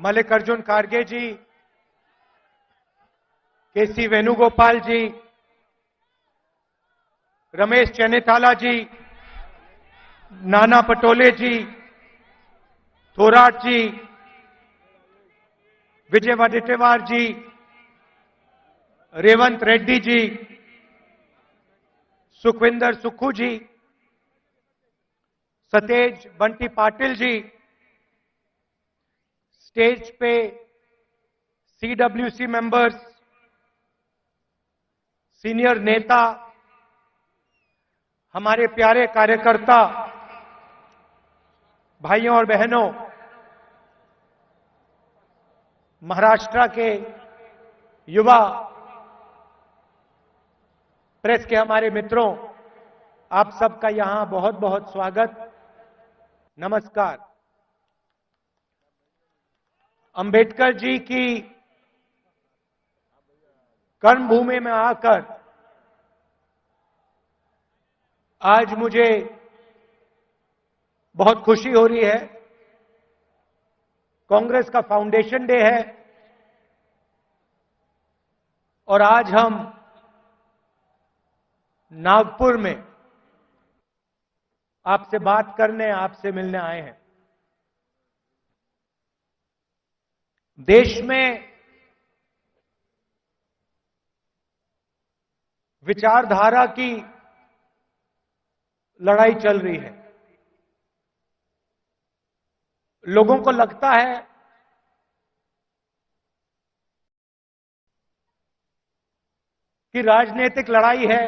मल्लिकार्जुन खड़गे जी, केसी वेणुगोपाल जी, रमेश चेन्निथाला जी, नाना पटोले जी, थोराट जी, विजय वडेट्टीवार जी, रेवंत रेड्डी जी, सुखविंदर सुक्खू जी, सतेज बंटी पाटिल जी, स्टेज पे CWC members, senior नेता, हमारे प्यारे कार्यकर्ता, भाइयों और बहनों, महाराष्ट्र के युवा प्रेस के हमारे मित्रों, आप सबका यहां बहुत बहुत स्वागत, नमस्कार। अंबेडकर जी की कर्मभूमि में आकर आज मुझे बहुत खुशी हो रही है। कांग्रेस का फाउंडेशन डे है और आज हम नागपुर में आपसे बात करने, आपसे मिलने आए हैं। देश में विचारधारा की लड़ाई चल रही है। लोगों को लगता है कि राजनीतिक लड़ाई है,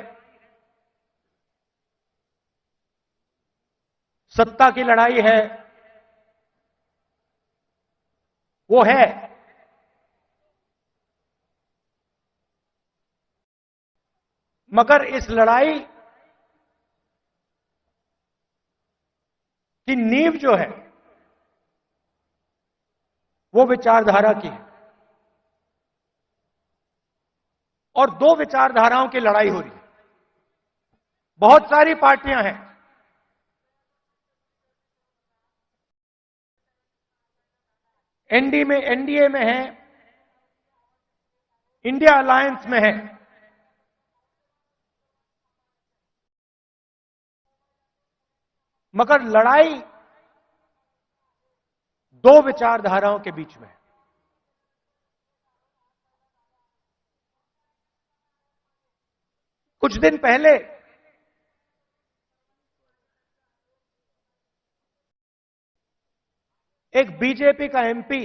सत्ता की लड़ाई है, वो है, मगर इस लड़ाई की नींव जो है वो विचारधारा की है और दो विचारधाराओं की लड़ाई हो रही है। बहुत सारी पार्टियां हैं, एनडीए में है, इंडिया अलायंस में है, मगर लड़ाई दो विचारधाराओं के बीच में है। कुछ दिन पहले एक बीजेपी का एमपी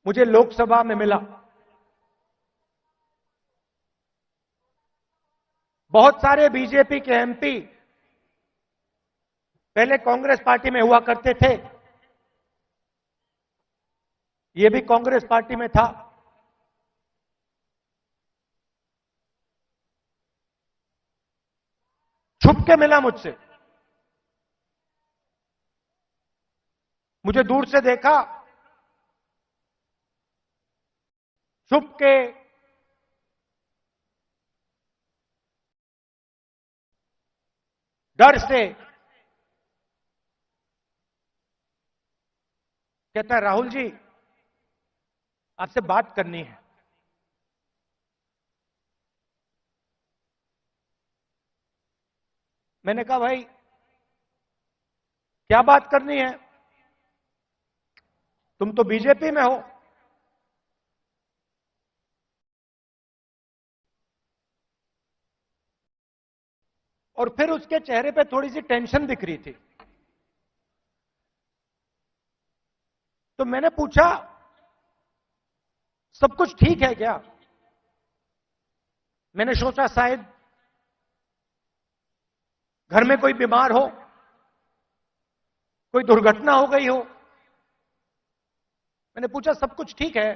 मुझे लोकसभा में मिला। बहुत सारे बीजेपी के एमपी पहले कांग्रेस पार्टी में हुआ करते थे, ये भी कांग्रेस पार्टी में था। छुप के मिला मुझसे, मुझे दूर से देखा, छुप के डर से कहता है, राहुल जी आपसे बात करनी है। मैंने कहा भाई क्या बात करनी है, तुम तो बीजेपी में हो। और फिर उसके चेहरे पे थोड़ी सी टेंशन दिख रही थी। तो मैंने पूछा सब कुछ ठीक है क्या? मैंने सोचा शायद घर में कोई बीमार हो, कोई दुर्घटना हो गई हो। मैंने पूछा सब कुछ ठीक है?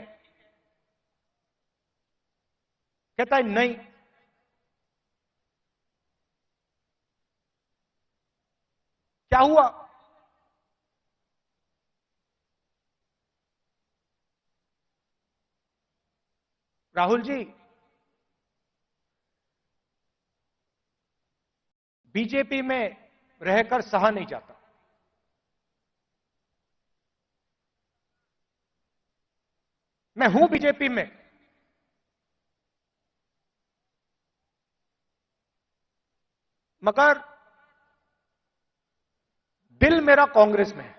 कहता है नहीं। क्या हुआ? राहुल जी बीजेपी में रहकर सहा नहीं जाता। मैं हूं बीजेपी में, मगर दिल मेरा कांग्रेस में है।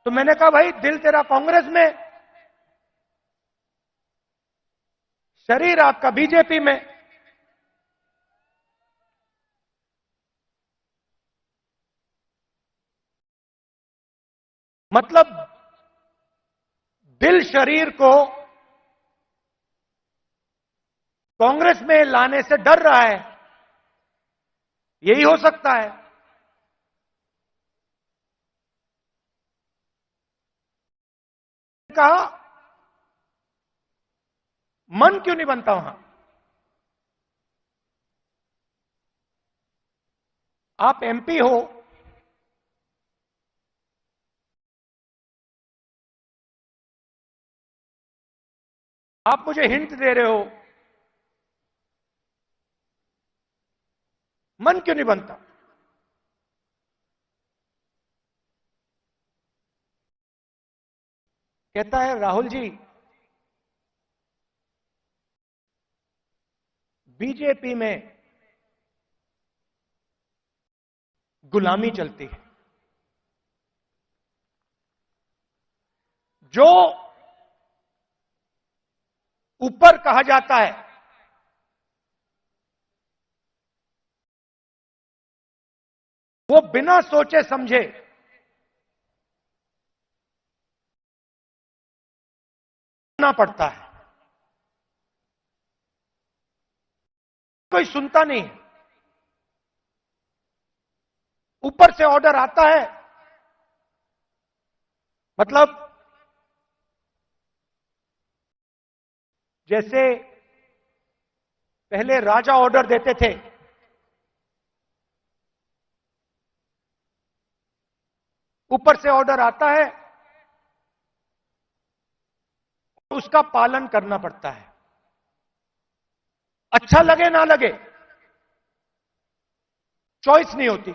तो मैंने कहा भाई दिल तेरा कांग्रेस में, शरीर आपका बीजेपी में। मतलब दिल शरीर को कांग्रेस में लाने से डर रहा है, यही हो सकता है। कहा मन क्यों नहीं बनता वहां? आप एमपी हो, आप मुझे हिंट दे रहे हो, मन क्यों नहीं बनता? कहता है राहुल जी, बीजेपी में गुलामी चलती है। जो ऊपर कहा जाता है वो बिना सोचे समझे करना पड़ता है। कोई सुनता नहीं है, ऊपर से ऑर्डर आता है। मतलब जैसे पहले राजा ऑर्डर देते थे, ऊपर से ऑर्डर आता है, उसका पालन करना पड़ता है, अच्छा लगे ना लगे, चॉइस नहीं होती।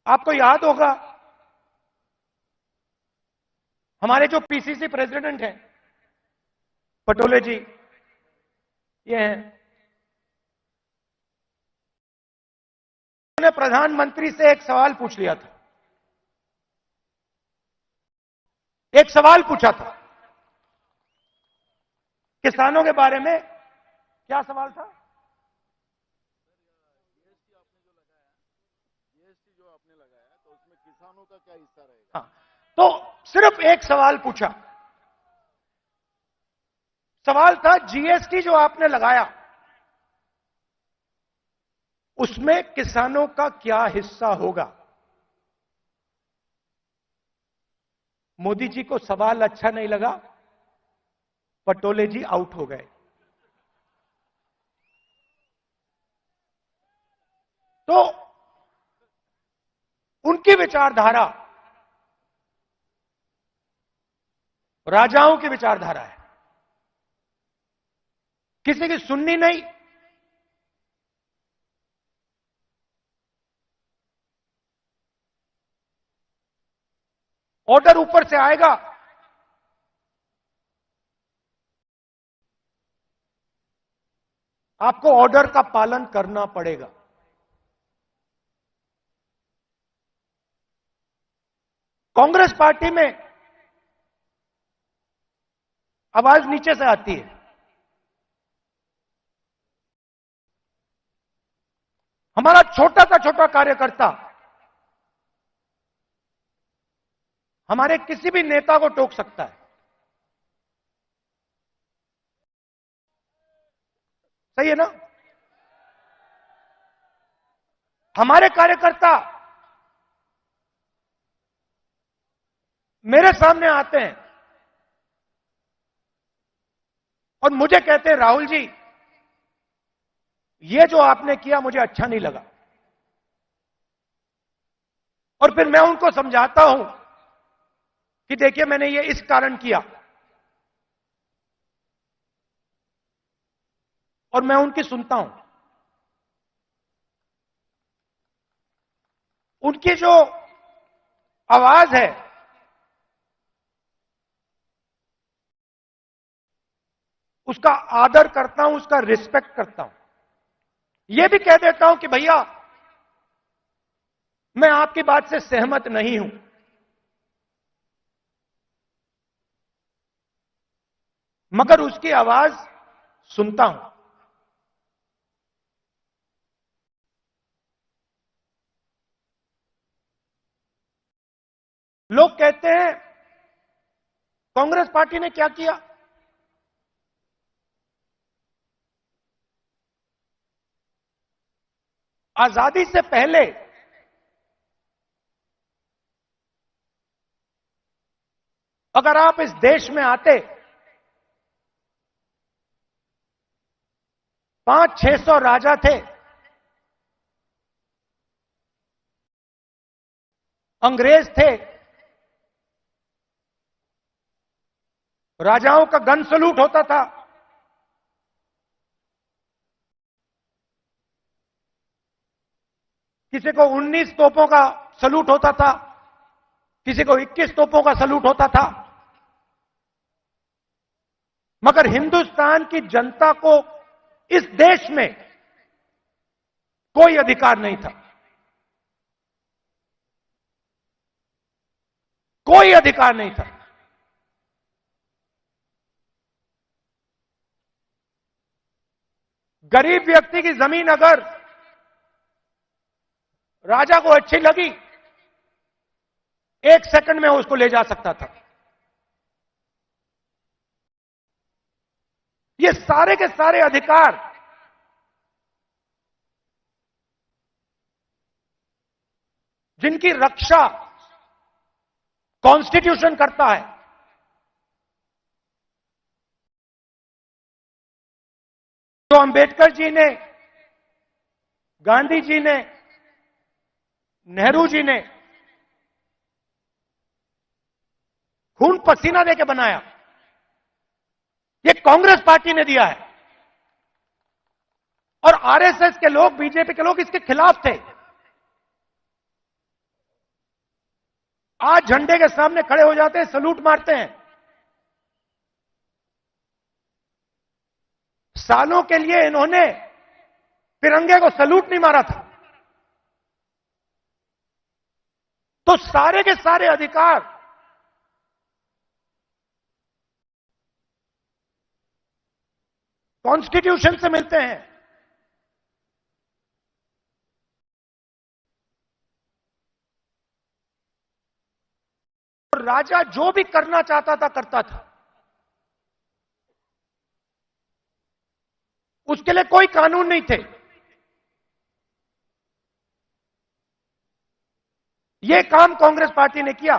आपको याद होगा हमारे जो पीसीसी प्रेसिडेंट हैं पटोले जी, ये हैं, उन्होंने प्रधानमंत्री से एक सवाल पूछ लिया था। एक सवाल पूछा था किसानों के बारे में। क्या सवाल था? जीएसटी जो आपने लगाया तो उसमें किसानों का क्या हिस्सा रहेगा? हाँ, तो सिर्फ एक सवाल पूछा। सवाल था जीएसटी जो आपने लगाया उसमें किसानों का क्या हिस्सा होगा। मोदी जी को सवाल अच्छा नहीं लगा, पटोले जी आउट हो गए। तो उनकी विचारधारा राजाओं की विचारधारा है, किसी की सुननी नहीं। ऑर्डर ऊपर से आएगा, आपको ऑर्डर का पालन करना पड़ेगा। कांग्रेस पार्टी में आवाज नीचे से आती है। हमारा छोटा सा छोटा कार्यकर्ता हमारे किसी भी नेता को टोक सकता है। सही है ना? हमारे कार्यकर्ता मेरे सामने आते हैं और मुझे कहते हैं राहुल जी ये जो आपने किया मुझे अच्छा नहीं लगा। और फिर मैं उनको समझाता हूं कि देखिए मैंने ये इस कारण किया, और मैं उनकी सुनता हूं। उनकी जो आवाज है उसका आदर करता हूं, उसका रिस्पेक्ट करता हूं। यह भी कह देता हूं कि भैया मैं आपकी बात से सहमत नहीं हूं, मगर उसकी आवाज सुनता हूं। लोग कहते हैं कांग्रेस पार्टी ने क्या किया। आजादी से पहले अगर आप इस देश में आते 500-600 राजा थे, अंग्रेज थे, राजाओं का गन सलूट होता था, किसी को 19 तोपों का सलूट होता था, किसी को 21 तोपों का सलूट होता था, मगर हिंदुस्तान की जनता को इस देश में कोई अधिकार नहीं था, कोई अधिकार नहीं था। गरीब व्यक्ति की जमीन अगर राजा को अच्छी लगी, 1 सेकंड में उसको ले जा सकता था। ये सारे के सारे अधिकार जिनकी रक्षा कॉन्स्टिट्यूशन करता है, जो अंबेडकर जी ने, गांधी जी ने, नेहरू जी ने खून पसीना देके बनाया, ये कांग्रेस पार्टी ने दिया है। और आरएसएस के लोग, बीजेपी के लोग इसके खिलाफ थे। आज झंडे के सामने खड़े हो जाते हैं, सलूट मारते हैं। सालों के लिए इन्होंने तिरंगे को सलूट नहीं मारा था। तो सारे के सारे अधिकार कॉन्स्टिट्यूशन से मिलते हैं। और राजा जो भी करना चाहता था करता था, उसके लिए कोई कानून नहीं थे। यह काम कांग्रेस पार्टी ने किया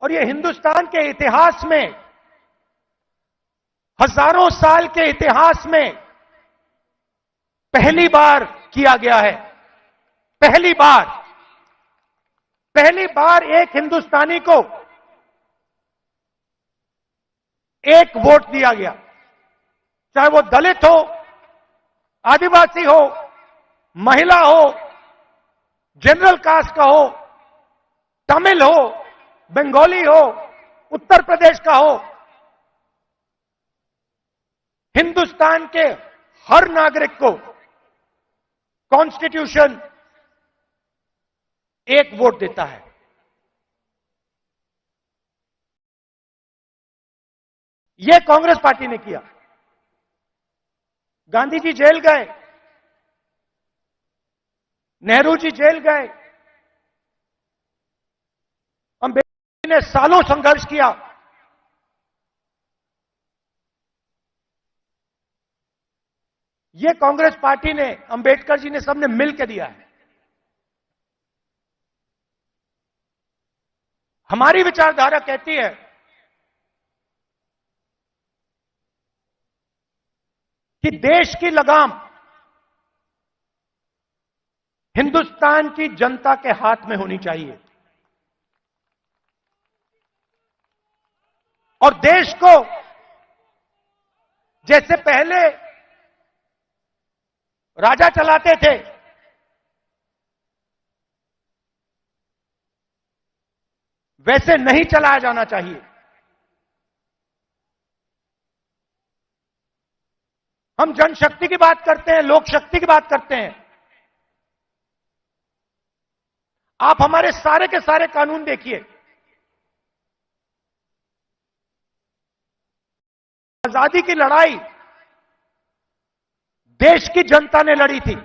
और यह हिंदुस्तान के इतिहास में, हजारों साल के इतिहास में पहली बार किया गया है। पहली बार एक हिंदुस्तानी को एक वोट दिया गया, चाहे वो दलित हो, आदिवासी हो, महिला हो, जनरल कास्ट का हो, तमिल हो, बंगाली हो, उत्तर प्रदेश का हो। हिंदुस्तान के हर नागरिक को कॉन्स्टिट्यूशन एक वोट देता है। यह कांग्रेस पार्टी ने किया। गांधी जी जेल गए, नेहरू जी जेल गए, अंबेडकर ने सालों संघर्ष किया। यह कांग्रेस पार्टी ने, अंबेडकर जी ने, सबने मिलकर दिया है। हमारी विचारधारा कहती है कि देश की लगाम हिंदुस्तान की जनता के हाथ में होनी चाहिए और देश को जैसे पहले राजा चलाते थे, वैसे नहीं चलाया जाना चाहिए। हम जनशक्ति की बात करते हैं, लोक शक्ति की बात करते हैं। आप हमारे सारे के सारे कानून देखिए, आजादी की लड़ाई देश की जनता ने लड़ी थी,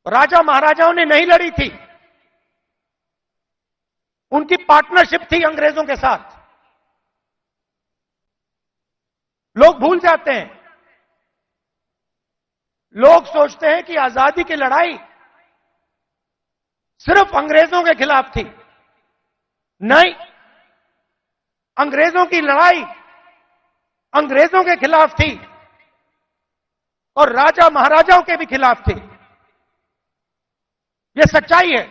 राजा महाराजाओं ने नहीं लड़ी थी। उनकी पार्टनरशिप थी अंग्रेजों के साथ। लोग भूल जाते हैं, लोग सोचते हैं कि आजादी की लड़ाई सिर्फ अंग्रेजों के खिलाफ थी। नहीं, अंग्रेजों की लड़ाई अंग्रेजों के खिलाफ थी और राजा महाराजाओं के भी खिलाफ थी। यह सच्चाई है।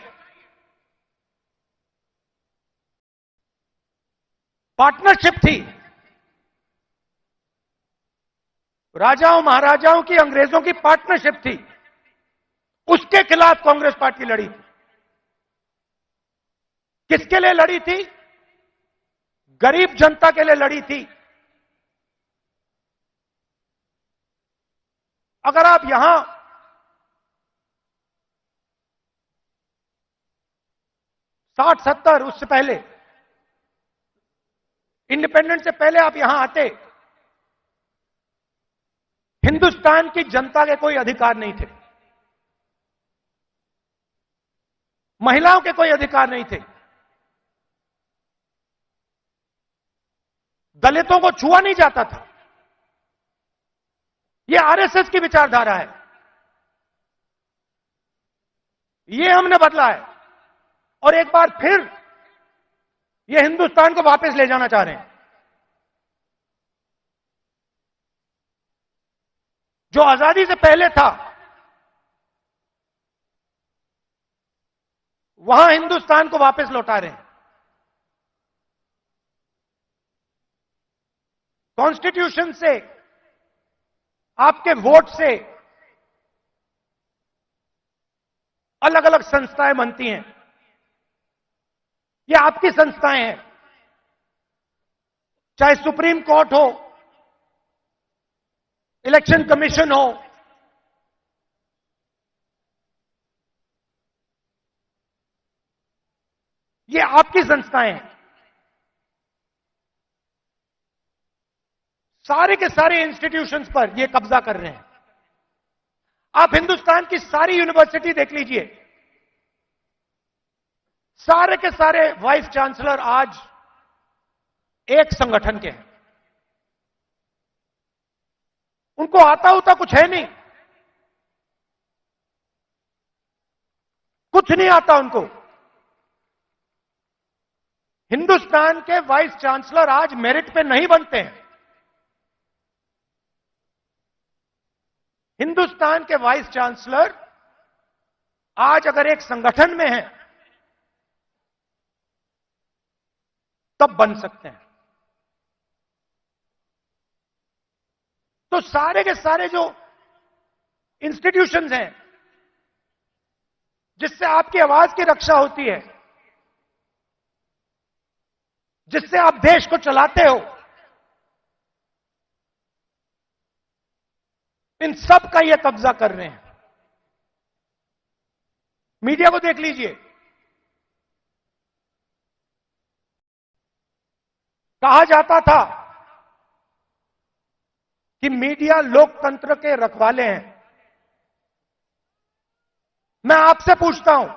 पार्टनरशिप थी, राजाओं महाराजाओं की अंग्रेजों की पार्टनरशिप थी, उसके खिलाफ कांग्रेस पार्टी लड़ी थी। किसके लिए लड़ी थी? गरीब जनता के लिए लड़ी थी। अगर आप यहां 60-70 उससे पहले, इंडिपेंडेंस से पहले आप यहां आते, हिंदुस्तान की जनता के कोई अधिकार नहीं थे, महिलाओं के कोई अधिकार नहीं थे, दलितों को छुआ नहीं जाता था। यह आरएसएस की विचारधारा है, यह हमने बदला है और एक बार फिर यह हिंदुस्तान को वापस ले जाना चाह रहे हैं। जो आजादी से पहले था वहां हिंदुस्तान को वापस लौटा रहे हैं। कॉन्स्टिट्यूशन से, आपके वोट से अलग अलग संस्थाएं बनती हैं। ये आपकी संस्थाएं हैं, चाहे सुप्रीम कोर्ट हो, इलेक्शन कमीशन हो, ये आपकी संस्थाएं हैं। सारे के सारे इंस्टीट्यूशंस पर ये कब्जा कर रहे हैं। आप हिंदुस्तान की सारी यूनिवर्सिटी देख लीजिए, सारे के सारे वाइस चांसलर आज एक संगठन के हैं। उनको आता होता कुछ है नहीं, कुछ नहीं आता उनको। हिंदुस्तान के वाइस चांसलर आज मेरिट पे नहीं बनते हैं। हिंदुस्तान के वाइस चांसलर आज अगर एक संगठन में हैं तब बन सकते हैं। तो सारे के सारे जो इंस्टीट्यूशंस हैं जिससे आपकी आवाज की रक्षा होती है, जिससे आप देश को चलाते हो, इन सब का ये कब्जा कर रहे हैं। मीडिया को देख लीजिए, कहा जाता था कि मीडिया लोकतंत्र के रखवाले हैं। मैं आपसे पूछता हूं,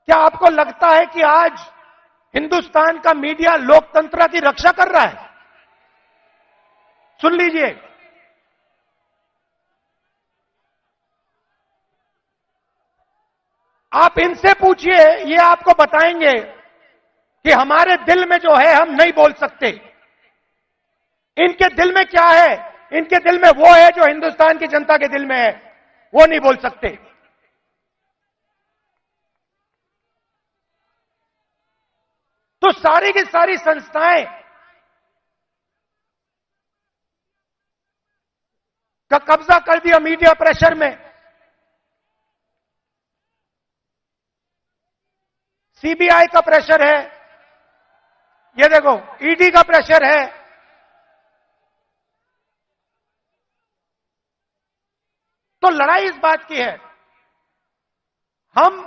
क्या आपको लगता है कि आज हिंदुस्तान का मीडिया लोकतंत्र की रक्षा कर रहा है? सुन लीजिए, आप इनसे पूछिए, ये आपको बताएंगे कि हमारे दिल में जो है हम नहीं बोल सकते। इनके दिल में क्या है? इनके दिल में वो है जो हिंदुस्तान की जनता के दिल में है, वो नहीं बोल सकते। तो सारी की सारी संस्थाएं का कब्जा कर दिया मीडिया प्रेशर में। सीबीआई का प्रेशर है, ये देखो ईडी का प्रेशर है। तो लड़ाई इस बात की है, हम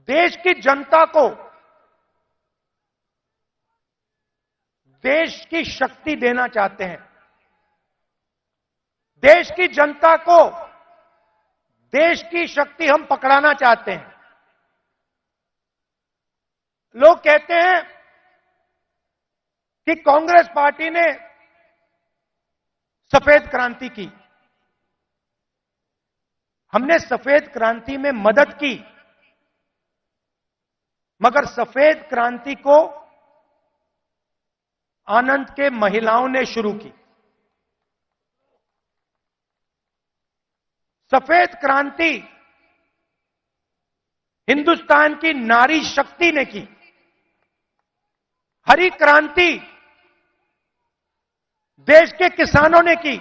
देश की जनता को देश की शक्ति देना चाहते हैं, देश की जनता को देश की शक्ति हम पकड़ाना चाहते हैं। लोग कहते हैं कि कांग्रेस पार्टी ने सफेद क्रांति की। हमने सफेद क्रांति में मदद की, मगर सफेद क्रांति को आनंद के महिलाओं ने शुरू की। सफेद क्रांति हिंदुस्तान की नारी शक्ति ने की। हरी क्रांति देश के किसानों ने की।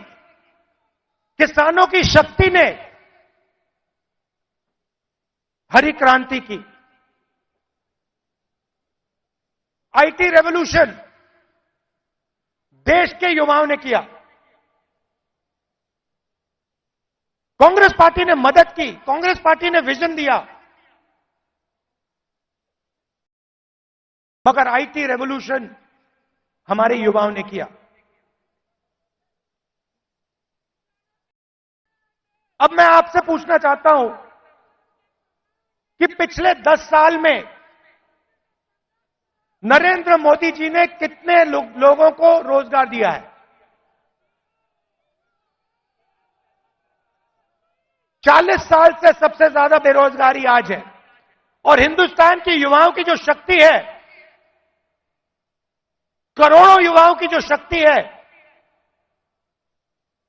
किसानों की शक्ति ने हरी क्रांति की। आईटी रेवोल्यूशन देश के युवाओं ने किया। कांग्रेस पार्टी ने मदद की, कांग्रेस पार्टी ने विजन दिया, मगर आईटी रेवोल्यूशन हमारे युवाओं ने किया। अब मैं आपसे पूछना चाहता हूं कि पिछले 10 साल में नरेंद्र मोदी जी ने कितने लोगों को रोजगार दिया है? 40 साल से सबसे ज्यादा बेरोजगारी आज है, और हिंदुस्तान की युवाओं की जो शक्ति है, करोड़ों युवाओं की जो शक्ति है,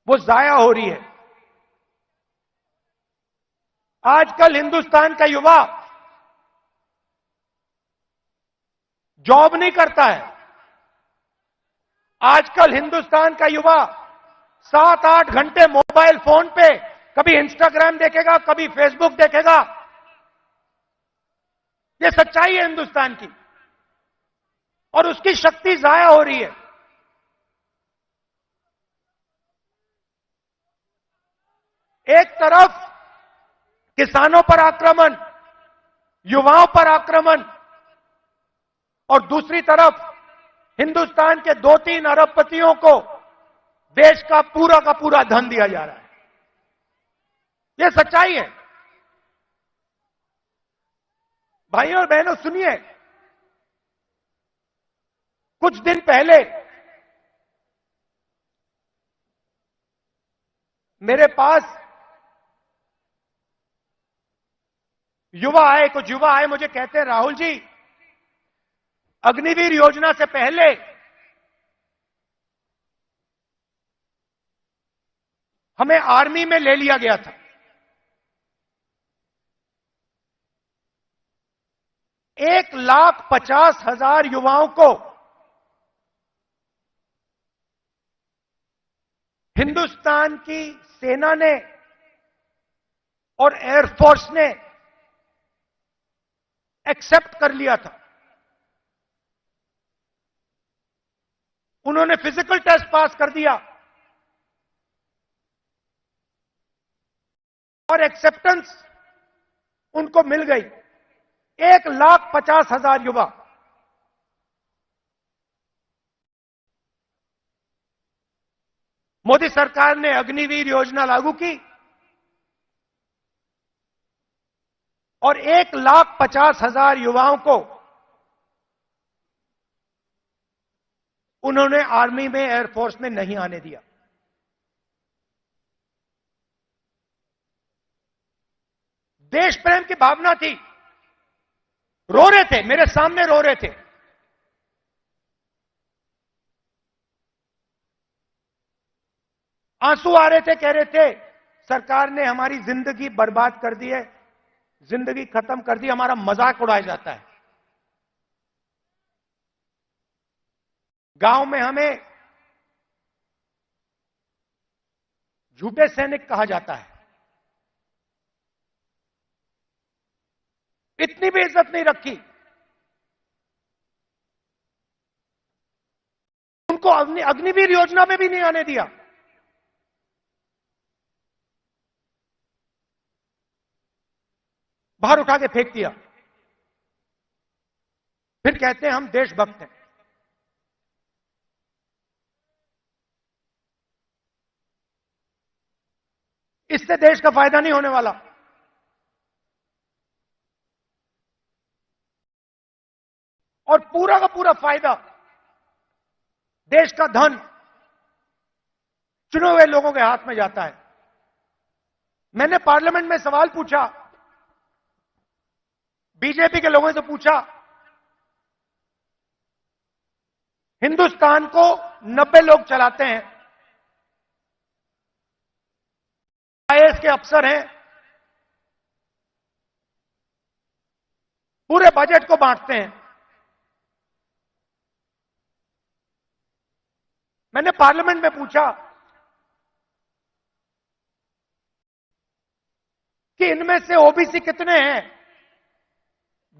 वो जाया हो रही है। आजकल हिंदुस्तान का युवा जॉब नहीं करता है। आजकल हिंदुस्तान का युवा 7-8 घंटे मोबाइल फोन पे कभी इंस्टाग्राम देखेगा, कभी फेसबुक देखेगा। ये सच्चाई है हिंदुस्तान की, और उसकी शक्ति जाया हो रही है। एक तरफ किसानों पर आक्रमण, युवाओं पर आक्रमण, और दूसरी तरफ हिंदुस्तान के 2-3 अरबपतियों को देश का पूरा धन दिया जा रहा है। यह सच्चाई है। भाइयों और बहनों सुनिए, कुछ दिन पहले मेरे पास कुछ युवा आए, मुझे कहते हैं राहुल जी, अग्निवीर योजना से पहले हमें आर्मी में ले लिया गया था। 1,50,000 युवाओं को हिंदुस्तान की सेना ने और एयरफोर्स ने एक्सेप्ट कर लिया था। उन्होंने फिजिकल टेस्ट पास कर दिया और एक्सेप्टेंस उनको मिल गई। 1,50,000 युवा। मोदी सरकार ने अग्निवीर योजना लागू की और 1,50,000 युवाओं को उन्होंने आर्मी में, एयरफोर्स में नहीं आने दिया। देश प्रेम की भावना थी। रो रहे थे, मेरे सामने रो रहे थे। आंसू आ रहे थे, कह रहे थे सरकार ने हमारी जिंदगी बर्बाद कर दी है, जिंदगी खत्म कर दी, हमारा मजाक उड़ाया जाता है। गांव में हमें झूठे सैनिक कहा जाता है। इतनी भी इज्जत नहीं रखी। उनको अग्निवीर योजना में भी नहीं आने दिया। बाहर उठा के फेंक दिया। फिर कहते हैं हम देशभक्त हैं। इससे देश का फायदा नहीं होने वाला। और पूरा का पूरा फायदा, देश का धन चुने हुए लोगों के हाथ में जाता है। मैंने पार्लियामेंट में सवाल पूछा, बीजेपी के लोगों से पूछा, हिंदुस्तान को 90 लोग चलाते हैं, आईएएस के अफसर हैं, पूरे बजट को बांटते हैं। मैंने पार्लियामेंट में पूछा कि इनमें से ओबीसी कितने हैं,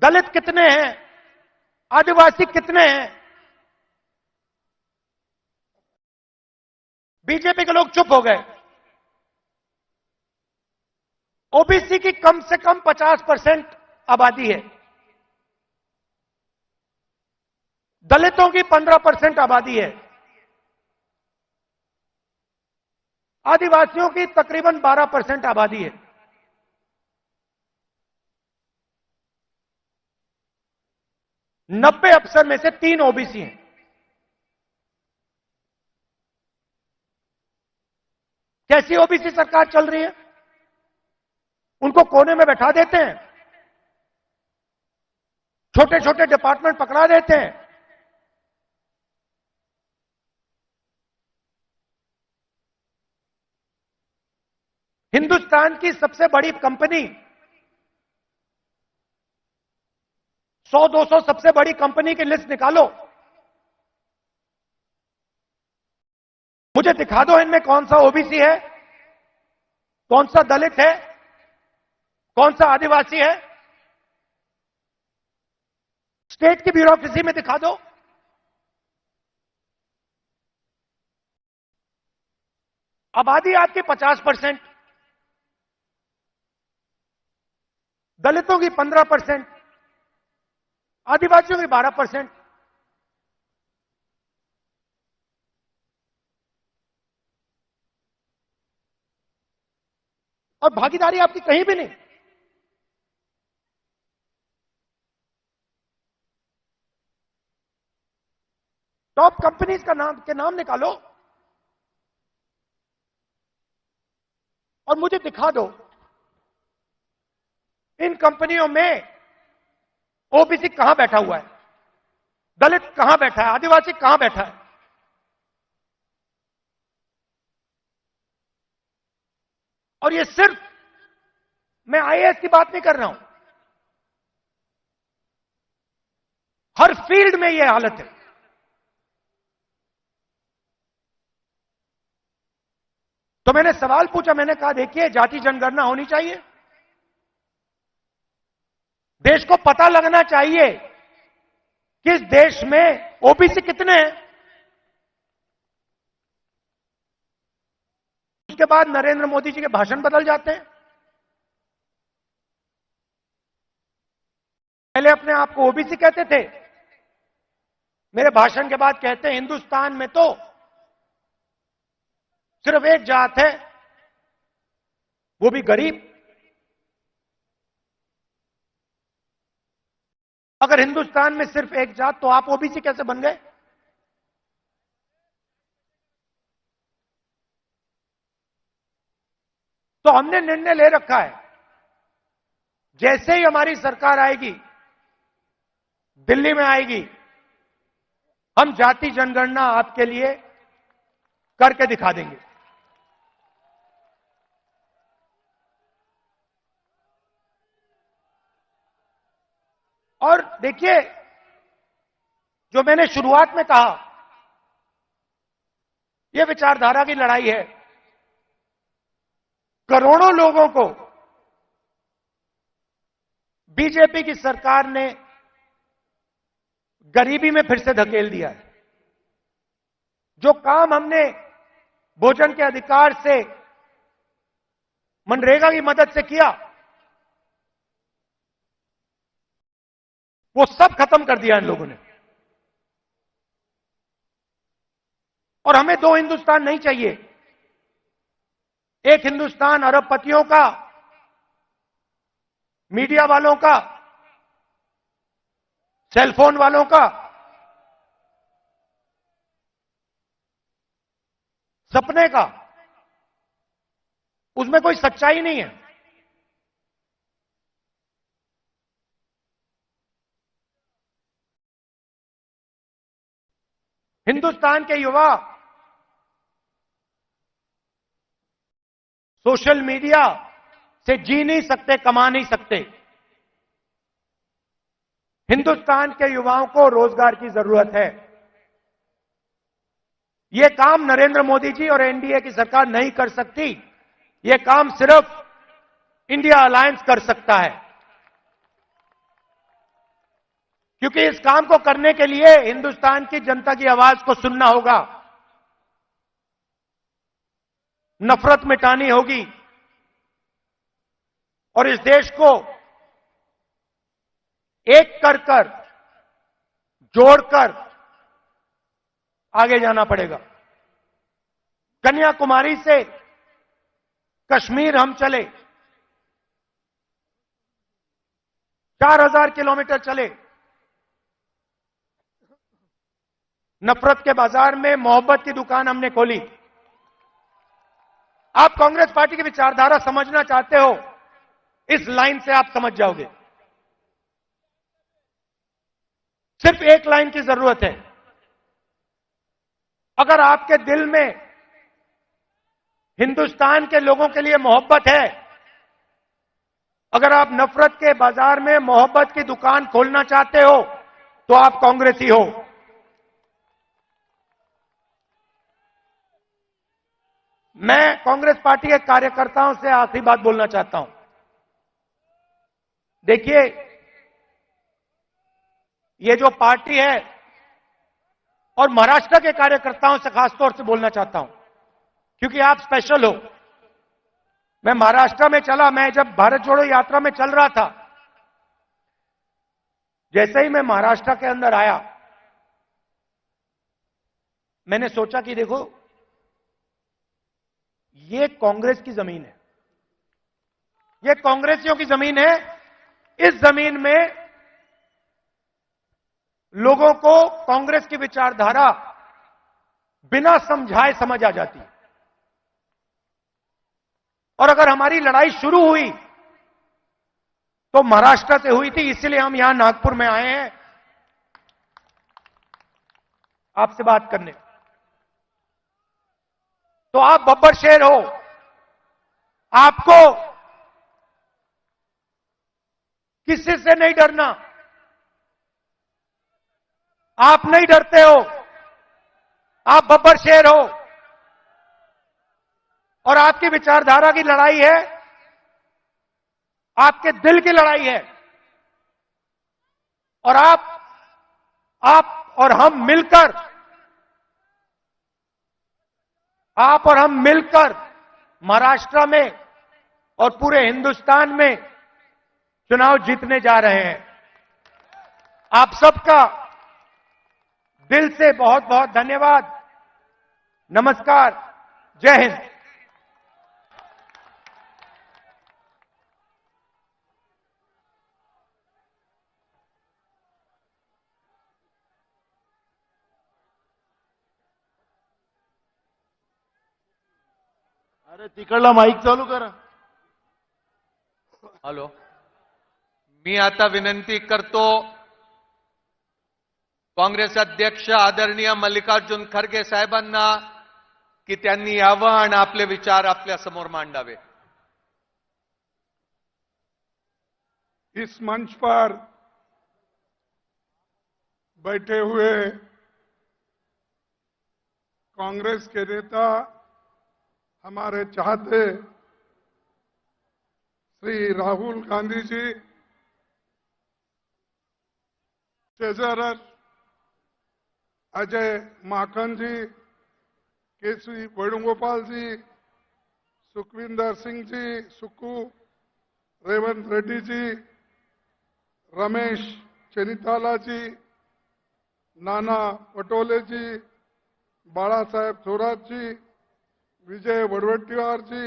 दलित कितने हैं, आदिवासी कितने हैं। बीजेपी के लोग चुप हो गए। ओबीसी की कम से कम 50% आबादी है, दलितों की 15% आबादी है, आदिवासियों की तकरीबन 12% आबादी है। 90 अफसर में से 3 ओबीसी हैं। कैसी ओबीसी सरकार चल रही है? उनको कोने में बैठा देते हैं, छोटे छोटे डिपार्टमेंट पकड़ा देते हैं, हिंदुस्तान की सबसे बड़ी कंपनी, 100-200 सबसे बड़ी कंपनी की लिस्ट निकालो, मुझे दिखा दो इनमें कौन सा ओबीसी है, कौन सा दलित है, कौन सा आदिवासी है। स्टेट की ब्यूरोक्रेसी में दिखा दो। आबादी आपकी 50%, दलितों की 15%, आदिवासियों की 12%। और भागीदारी आपकी कहीं भी नहीं। टॉप कंपनीज का नाम निकालो और मुझे दिखा दो इन कंपनियों में ओबीसी कहां बैठा हुआ है, दलित कहां बैठा है, आदिवासी कहां बैठा है। और ये सिर्फ, मैं आईएएस की बात नहीं कर रहा हूं, हर फील्ड में यह हालत है। तो मैंने सवाल पूछा, मैंने कहा देखिए जाति जनगणना होनी चाहिए, देश को पता लगना चाहिए कि इस देश में ओबीसी कितने हैं। उसके बाद नरेंद्र मोदी जी के भाषण बदल जाते हैं। पहले अपने आप को ओबीसी कहते थे, मेरे भाषण के बाद कहते हैं हिंदुस्तान में तो सिर्फ एक जात है, वो भी गरीब। अगर हिंदुस्तान में सिर्फ एक जात, तो आप ओबीसी कैसे बन गए? तो हमने निर्णय ले रखा है, जैसे ही हमारी सरकार आएगी, दिल्ली में आएगी, हम जाति जनगणना आपके लिए करके दिखा देंगे। और देखिए, जो मैंने शुरुआत में कहा, यह विचारधारा की लड़ाई है। करोड़ों लोगों को बीजेपी की सरकार ने गरीबी में फिर से धकेल दिया है। जो काम हमने भोजन के अधिकार से, मनरेगा की मदद से किया, वो सब खत्म कर दिया इन लोगों ने। और हमें दो हिंदुस्तान नहीं चाहिए। एक हिंदुस्तान अरबपतियों का, मीडिया वालों का, सेलफोन वालों का, सपने का, उसमें कोई सच्चाई नहीं है। हिंदुस्तान के युवा सोशल मीडिया से जी नहीं सकते, कमा नहीं सकते। हिंदुस्तान के युवाओं को रोजगार की जरूरत है। यह काम नरेंद्र मोदी जी और एनडीए की सरकार नहीं कर सकती। यह काम सिर्फ इंडिया अलायंस कर सकता है, क्योंकि इस काम को करने के लिए हिंदुस्तान की जनता की आवाज को सुनना होगा, नफरत मिटानी होगी और इस देश को एक कर जोड़कर आगे जाना पड़ेगा। कन्याकुमारी से कश्मीर हम चले, 4000 किलोमीटर चले, नफरत के बाजार में मोहब्बत की दुकान हमने खोली। आप कांग्रेस पार्टी की विचारधारा समझना चाहते हो, इस लाइन से आप समझ जाओगे। सिर्फ एक लाइन की जरूरत है। अगर आपके दिल में हिंदुस्तान के लोगों के लिए मोहब्बत है, अगर आप नफरत के बाजार में मोहब्बत की दुकान खोलना चाहते हो, तो आप कांग्रेसी हो। मैं कांग्रेस पार्टी के कार्यकर्ताओं से आखिरी बात बोलना चाहता हूं। देखिए, ये जो पार्टी है, और महाराष्ट्र के कार्यकर्ताओं से खासतौर से बोलना चाहता हूं, क्योंकि आप स्पेशल हो। मैं महाराष्ट्र में चला, मैं जब भारत जोड़ो यात्रा में चल रहा था, जैसे ही मैं महाराष्ट्र के अंदर आया, मैंने सोचा कि देखो, ये कांग्रेस की जमीन है, ये कांग्रेसियों की जमीन है। इस जमीन में लोगों को कांग्रेस की विचारधारा बिना समझाए समझ आ जाती है। और अगर हमारी लड़ाई शुरू हुई तो महाराष्ट्र से हुई थी, इसलिए हम यहां नागपुर में आए हैं आपसे बात करने। तो आप बब्बर शेर हो, आपको किसी से नहीं डरना। आप नहीं डरते हो, आप बब्बर शेर हो, और आपकी विचारधारा की लड़ाई है, आपके दिल की लड़ाई है। और आप और हम मिलकर, आप और हम मिलकर महाराष्ट्र में और पूरे हिंदुस्तान में चुनाव जीतने जा रहे हैं। आप सबका दिल से बहुत बहुत धन्यवाद। नमस्कार, जय हिंद। अरे तिकडला माईक चालू करा. हॅलो, मी आता विनंती करतो काँग्रेस अध्यक्ष आदरणीय मल्लिकार्जुन खरगे साहेबांना की त्यांनी यावं आणि आपले विचार आपल्या समोर मांडावे. इस मंच पर बैठे हुए कांग्रेस के नेता, हमारे चाहते श्री राहुल गांधी जी, ट्रेजरर अजय माखन जी, केसी वेणुगोपाल जी, सुखविंदर सिंह जी सुक्कू, रेवंत रेड्डी जी, रमेश चेनिताला जी, नाना पटोले जी, बाला साहेब थोरात जी, विजय वड़वट्टीवार जी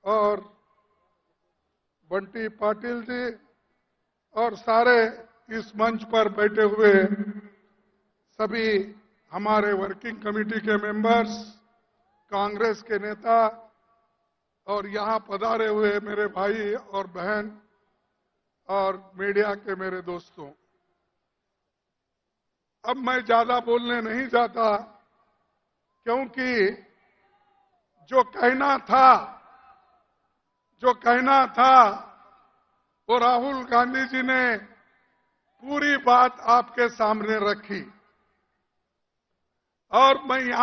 और बंटी पाटिल जी और सारे इस मंच पर बैठे हुए सभी हमारे वर्किंग कमेटी के मेंबर्स, कांग्रेस के नेता और यहां पधारे हुए मेरे भाई और बहन और मीडिया के मेरे दोस्तों, अब मैं ज्यादा बोलने नहीं चाहता क्योंकि जो कहना था वो राहुल गांधी जी ने पूरी बात आपके सामने रखी और मैं